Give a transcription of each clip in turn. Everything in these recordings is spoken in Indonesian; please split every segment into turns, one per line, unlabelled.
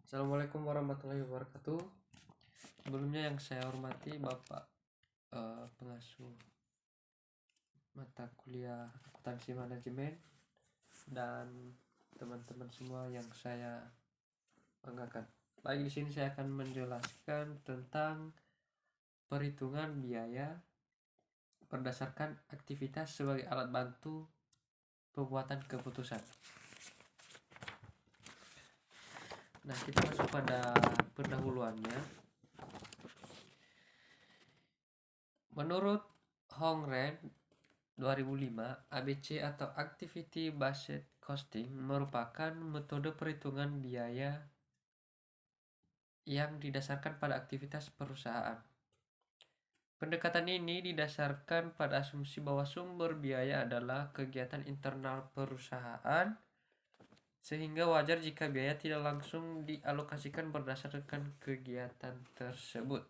Assalamualaikum warahmatullahi wabarakatuh. Sebelumnya yang saya hormati Bapak pengasuh mata kuliah akuntansi manajemen dan teman-teman semua yang saya banggakan. Baik, di sini saya akan menjelaskan tentang perhitungan biaya berdasarkan aktivitas sebagai alat bantu pembuatan keputusan. Nah, kita masuk pada pendahuluannya. Menurut Hong Ren 2005, ABC atau Activity Based Costing merupakan metode perhitungan biaya yang didasarkan pada aktivitas perusahaan. Pendekatan ini didasarkan pada asumsi bahwa sumber biaya adalah kegiatan internal perusahaan, sehingga wajar jika biaya tidak langsung dialokasikan berdasarkan kegiatan tersebut.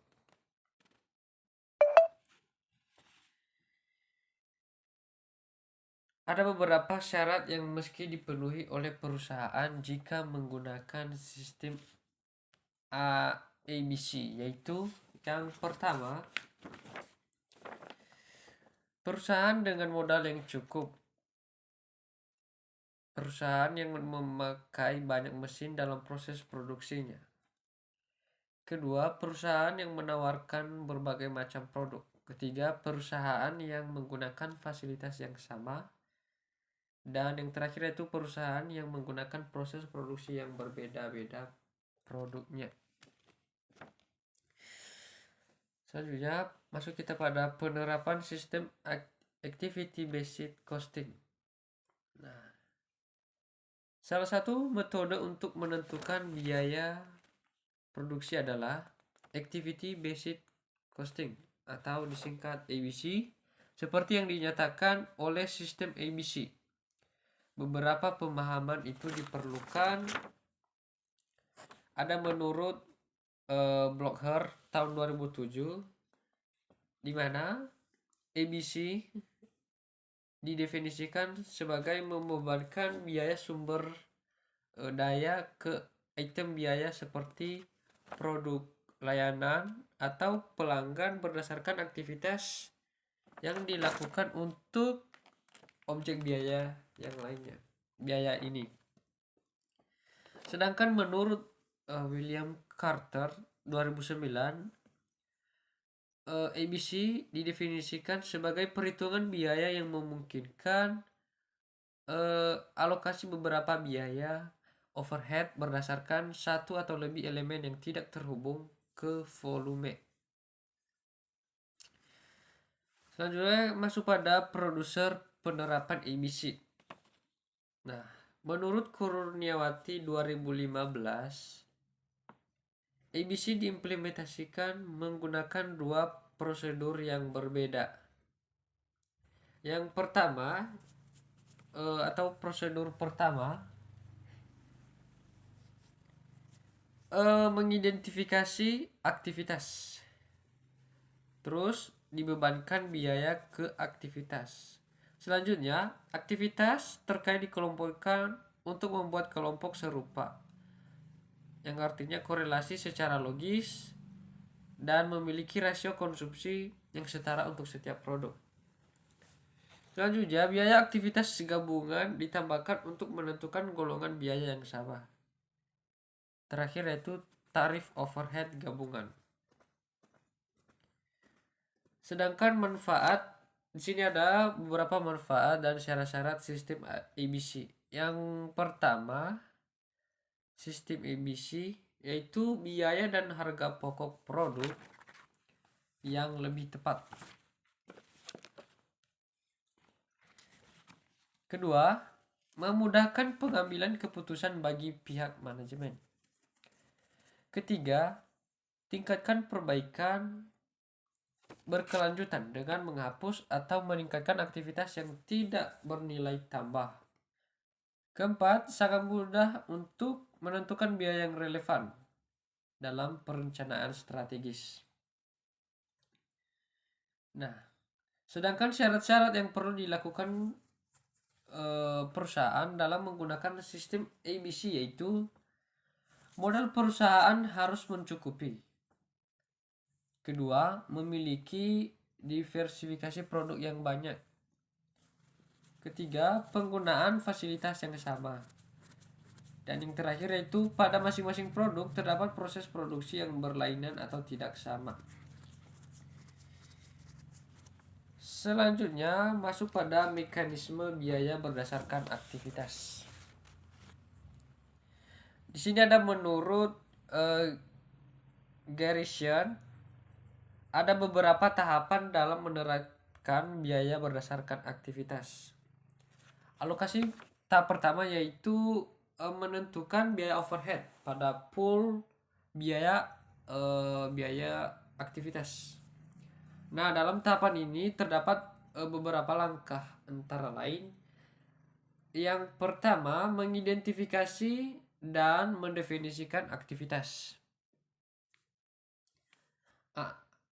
Ada beberapa syarat yang mesti dipenuhi oleh perusahaan jika menggunakan sistem ABC, yaitu yang pertama, perusahaan dengan modal yang cukup. Perusahaan yang memakai banyak mesin dalam proses produksinya. Kedua, perusahaan yang menawarkan berbagai macam produk. Ketiga, perusahaan yang menggunakan fasilitas yang sama. Dan yang terakhir yaitu perusahaan yang menggunakan proses produksi yang berbeda-beda produknya. Selanjutnya, masuk kita pada penerapan sistem activity based costing. Nah, salah satu metode untuk menentukan biaya produksi adalah activity based costing atau disingkat ABC, seperti yang dinyatakan oleh sistem ABC. Beberapa pemahaman itu diperlukan. Ada menurut Blocher tahun 2007, di mana ABC didefinisikan sebagai membebankan biaya sumber daya ke item biaya seperti produk, layanan, atau pelanggan berdasarkan aktivitas yang dilakukan untuk objek biaya yang lainnya. Biaya ini. Sedangkan menurut William Carter 2009, ABC didefinisikan sebagai perhitungan biaya yang memungkinkan alokasi beberapa biaya overhead berdasarkan satu atau lebih elemen yang tidak terhubung ke volume. Selanjutnya masuk pada produser penerapan ABC. Nah, menurut Kurniawati 2015, ABC diimplementasikan menggunakan dua prosedur yang berbeda. Yang pertama, atau prosedur pertama, mengidentifikasi aktivitas, terus dibebankan biaya ke aktivitas. Selanjutnya, aktivitas terkait dikelompokkan untuk membuat kelompok serupa, yang artinya korelasi secara logis dan memiliki rasio konsumsi yang setara untuk setiap produk. Selanjutnya, biaya aktivitas gabungan ditambahkan untuk menentukan golongan biaya yang sama. Terakhir yaitu tarif overhead gabungan. Sedangkan manfaat, di sini ada beberapa manfaat dan syarat-syarat sistem ABC. Yang pertama, sistem ABC yaitu biaya dan harga pokok produk yang lebih tepat. Kedua, memudahkan pengambilan keputusan bagi pihak manajemen. Ketiga, tingkatkan perbaikan berkelanjutan dengan menghapus atau meningkatkan aktivitas yang tidak bernilai tambah. Keempat, sangat mudah untuk menentukan biaya yang relevan dalam perencanaan strategis. Nah, sedangkan syarat-syarat yang perlu dilakukan perusahaan dalam menggunakan sistem ABC yaitu Modal perusahaan harus mencukupi. Kedua, memiliki diversifikasi produk yang banyak. Ketiga, penggunaan fasilitas yang sama. Dan yang terakhir yaitu pada masing-masing produk terdapat proses produksi yang berlainan atau tidak sama. Selanjutnya masuk pada mekanisme biaya berdasarkan aktivitas. Di sini ada menurut Garrison ada beberapa tahapan dalam menerapkan biaya berdasarkan aktivitas. Alokasi tahap pertama yaitu menentukan biaya overhead pada pool biaya aktivitas. Nah, dalam tahapan ini terdapat beberapa langkah, antara lain yang pertama mengidentifikasi dan mendefinisikan aktivitas.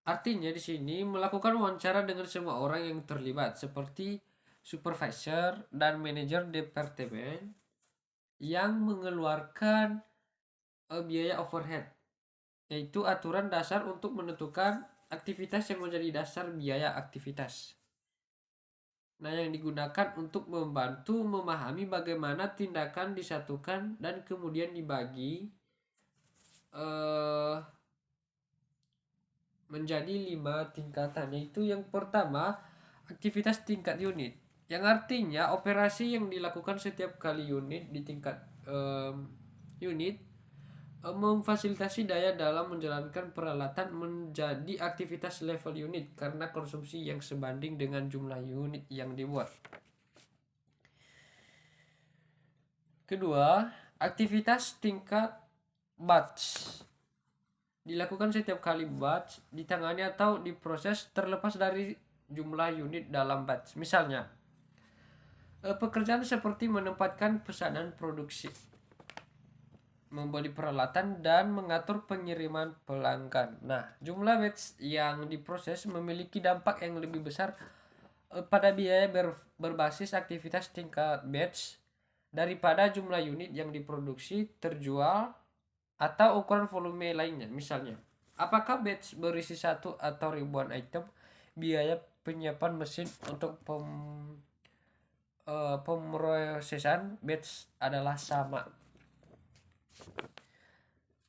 Artinya di sini melakukan wawancara dengan semua orang yang terlibat seperti supervisor dan manajer departemen yang mengeluarkan biaya overhead, yaitu aturan dasar untuk menentukan aktivitas yang menjadi dasar biaya aktivitas. Nah, yang digunakan untuk membantu memahami bagaimana tindakan disatukan dan kemudian dibagi menjadi 5 tingkatan, yaitu yang pertama aktivitas tingkat unit, yang artinya operasi yang dilakukan setiap kali unit di tingkat unit memfasilitasi daya dalam menjalankan peralatan menjadi aktivitas level unit karena konsumsi yang sebanding dengan jumlah unit yang dibuat. Kedua, aktivitas tingkat batch dilakukan setiap kali batch ditangani atau diproses terlepas dari jumlah unit dalam batch. Misalnya, pekerjaan seperti menempatkan pesanan produksi, membeli peralatan, dan mengatur pengiriman pelanggan. Nah, jumlah batch yang diproses memiliki dampak yang lebih besar pada biaya berbasis aktivitas tingkat batch daripada jumlah unit yang diproduksi, terjual, atau ukuran volume lainnya. Misalnya, apakah batch berisi satu atau ribuan item, biaya penyiapan mesin untuk pemrosesan batch adalah sama.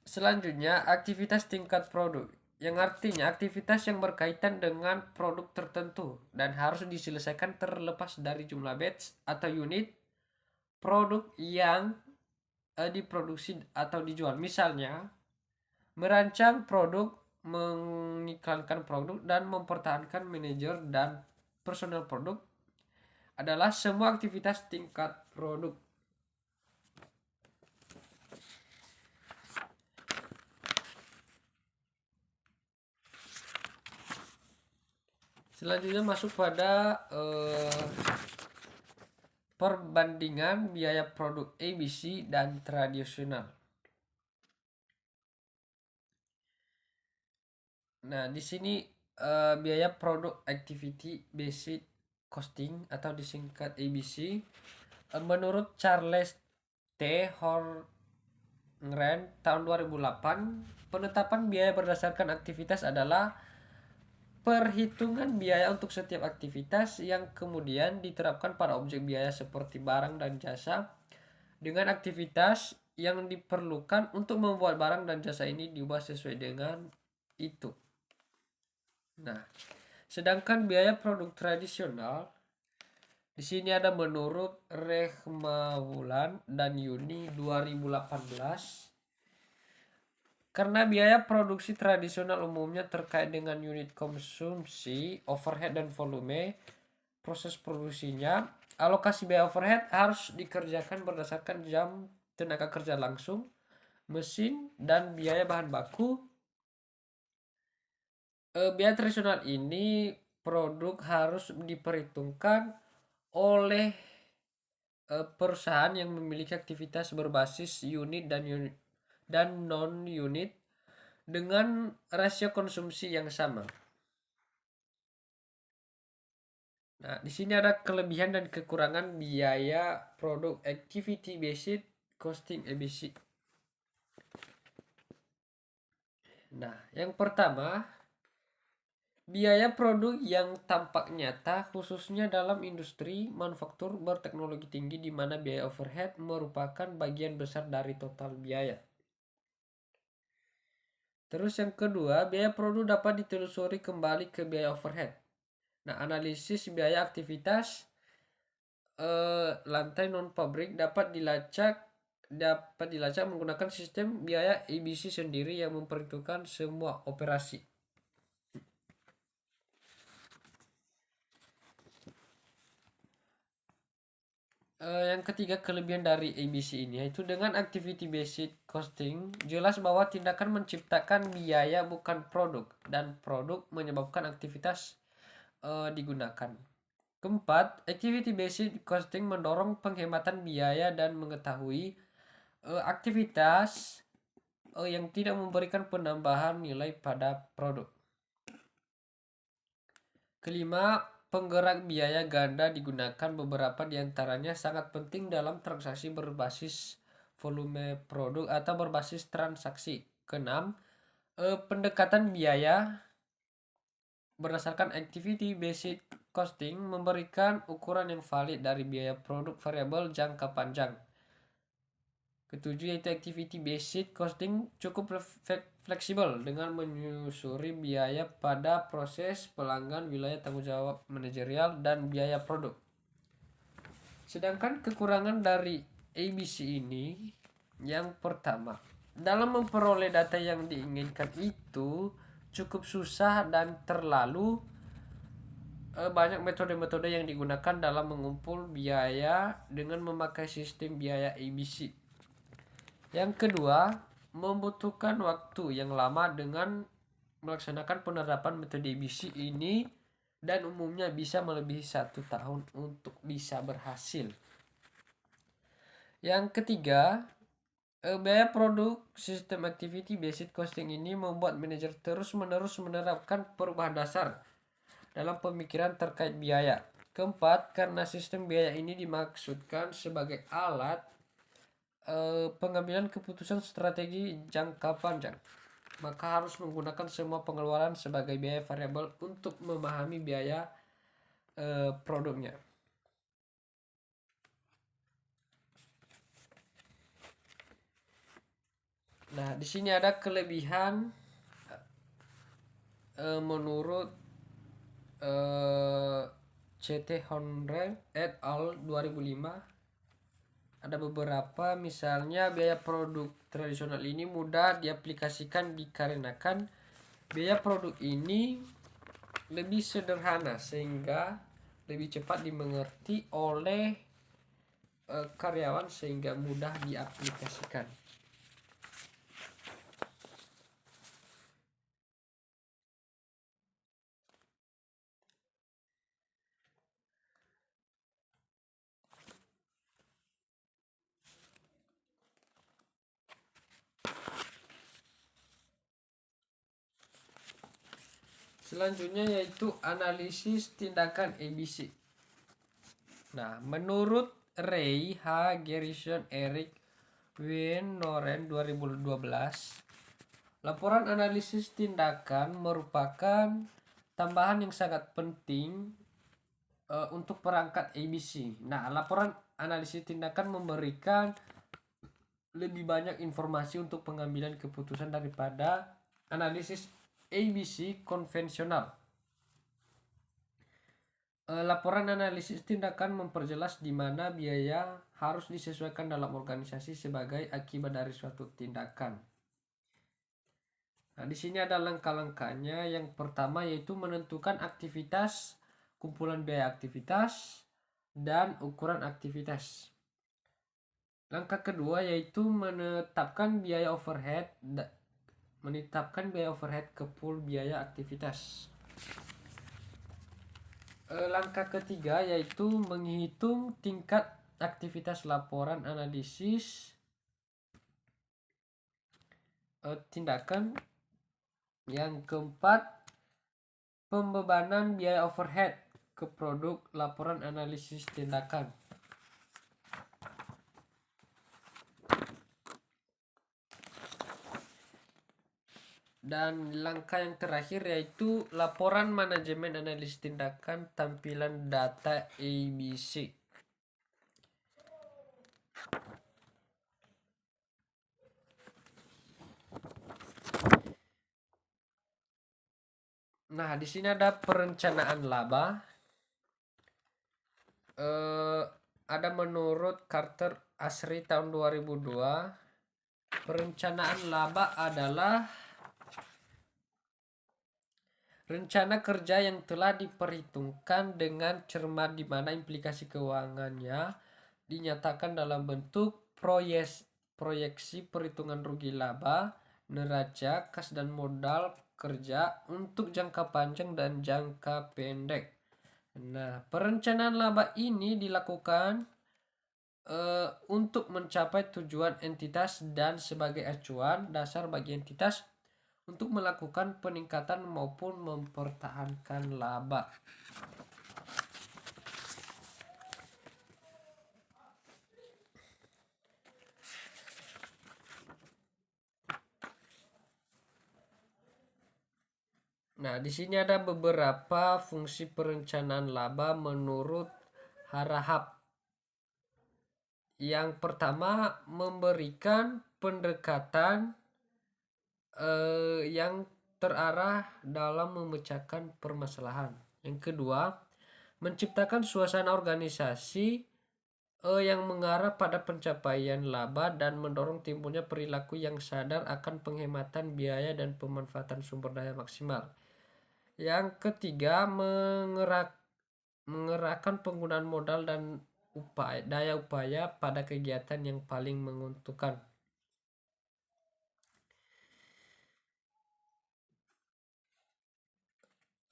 Selanjutnya, aktivitas tingkat produk, yang artinya aktivitas yang berkaitan dengan produk tertentu dan harus diselesaikan terlepas dari jumlah batch atau unit produk yang diproduksi atau dijual. Misalnya, merancang produk, mengiklankan produk, dan mempertahankan manajer dan personel produk adalah semua aktivitas tingkat produk. Selanjutnya masuk pada perbandingan biaya produk ABC dan tradisional. Nah, di sini biaya produk activity based costing atau disingkat ABC menurut Charles T. Horngren tahun 2008, penetapan biaya berdasarkan aktivitas adalah perhitungan biaya untuk setiap aktivitas yang kemudian diterapkan pada objek biaya seperti barang dan jasa dengan aktivitas yang diperlukan untuk membuat barang dan jasa ini diubah sesuai dengan itu. Nah, sedangkan biaya produk tradisional di sini ada menurut Rehmawulan dan Yuni 2018. Karena biaya produksi tradisional umumnya terkait dengan unit konsumsi, overhead, dan volume proses produksinya, alokasi biaya overhead harus dikerjakan berdasarkan jam tenaga kerja langsung, mesin, dan biaya bahan baku. Biaya tradisional ini produk harus diperhitungkan oleh perusahaan yang memiliki aktivitas berbasis unit dan non-unit dengan rasio konsumsi yang sama. Nah, di sini ada kelebihan dan kekurangan biaya produk activity based costing ABC. Nah, yang pertama, biaya produk yang tampak nyata khususnya dalam industri manufaktur berteknologi tinggi di mana biaya overhead merupakan bagian besar dari total biaya. Terus yang kedua, biaya produk dapat ditelusuri kembali ke biaya overhead. Nah, analisis biaya aktivitas lantai non pabrik dapat dilacak menggunakan sistem biaya ABC sendiri yang memperhitungkan semua operasi. Yang ketiga, kelebihan dari ABC ini yaitu dengan activity based costing jelas bahwa tindakan menciptakan biaya bukan produk dan produk menyebabkan aktivitas digunakan. Keempat, activity based costing mendorong penghematan biaya dan mengetahui aktivitas yang tidak memberikan penambahan nilai pada produk. Kelima, penggerak biaya ganda digunakan, beberapa diantaranya sangat penting dalam transaksi berbasis volume produk atau berbasis transaksi. Keenam, pendekatan biaya berdasarkan activity based costing memberikan ukuran yang valid dari biaya produk variabel jangka panjang. Ketujuh, yaitu activity based costing cukup fleksibel dengan menyusuri biaya pada proses pelanggan, wilayah tanggung jawab manajerial, dan biaya produk. Sedangkan kekurangan dari ABC ini, yang pertama, dalam memperoleh data yang diinginkan itu cukup susah dan terlalu banyak metode-metode yang digunakan dalam mengumpul biaya dengan memakai sistem biaya ABC. Yang kedua, membutuhkan waktu yang lama dengan melaksanakan penerapan metode ABC ini dan umumnya bisa melebihi 1 tahun untuk bisa berhasil. Yang ketiga, biaya produk sistem activity based costing ini membuat manajer terus-menerus menerapkan perubahan dasar dalam pemikiran terkait biaya. Keempat, karena sistem biaya ini dimaksudkan sebagai alat pengambilan keputusan strategi jangka panjang, maka harus menggunakan semua pengeluaran sebagai biaya variabel untuk memahami biaya produknya. Nah, di sini ada kelebihan menurut CT Honre et al. 2005. Ada beberapa, misalnya biaya produk tradisional ini mudah diaplikasikan dikarenakan biaya produk ini lebih sederhana sehingga lebih cepat dimengerti oleh karyawan sehingga mudah diaplikasikan. Selanjutnya yaitu analisis tindakan ABC. Nah, menurut Ray H. Garrison, Eric Wien, Noren 2012, laporan analisis tindakan merupakan tambahan yang sangat penting untuk perangkat ABC. Nah, laporan analisis tindakan memberikan lebih banyak informasi untuk pengambilan keputusan daripada analisis ABC konvensional. Laporan analisis tindakan memperjelas di mana biaya harus disesuaikan dalam organisasi sebagai akibat dari suatu tindakan. Nah, di sini ada langkah-langkahnya. Yang pertama yaitu menentukan aktivitas, kumpulan biaya aktivitas, dan ukuran aktivitas. Langkah kedua yaitu menetapkan biaya overhead ke pool biaya aktivitas. Langkah ketiga yaitu menghitung tingkat aktivitas laporan analisis tindakan. Yang keempat, pembebanan biaya overhead ke produk laporan analisis tindakan. Dan langkah yang terakhir yaitu laporan manajemen analisis tindakan tampilan data ABC. Nah, di sini ada perencanaan laba. Ada menurut Carter Asri tahun 2002, perencanaan laba adalah rencana kerja yang telah diperhitungkan dengan cermat di mana implikasi keuangannya dinyatakan dalam bentuk proyeksi perhitungan rugi laba, neraca, kas dan modal kerja untuk jangka panjang dan jangka pendek. Nah, perencanaan laba ini dilakukan untuk mencapai tujuan entitas dan sebagai acuan dasar bagi entitas untuk melakukan peningkatan maupun mempertahankan laba. Nah, di sini ada beberapa fungsi perencanaan laba menurut Harahap. Yang pertama, memberikan pendekatan yang terarah dalam memecahkan permasalahan. Yang kedua, menciptakan suasana organisasi yang mengarah pada pencapaian laba dan mendorong timbulnya perilaku yang sadar akan penghematan biaya dan pemanfaatan sumber daya maksimal. Yang ketiga, mengerahkan penggunaan modal dan daya upaya pada kegiatan yang paling menguntungkan.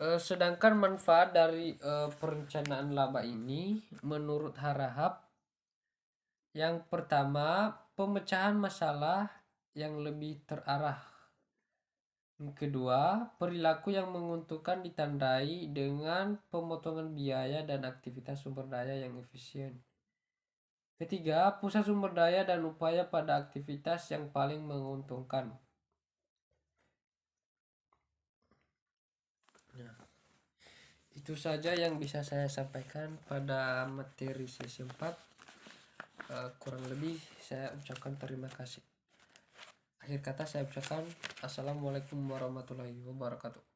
Sedangkan manfaat dari perencanaan laba ini menurut Harahap, yang pertama, pemecahan masalah yang lebih terarah. Yang kedua, perilaku yang menguntungkan ditandai dengan pemotongan biaya dan aktivitas sumber daya yang efisien. Ketiga, pusat sumber daya dan upaya pada aktivitas yang paling menguntungkan. Nah, itu saja yang bisa saya sampaikan pada materi sesi 4. Kurang lebih saya ucapkan terima kasih. Akhir kata saya ucapkan Assalamualaikum warahmatullahi wabarakatuh.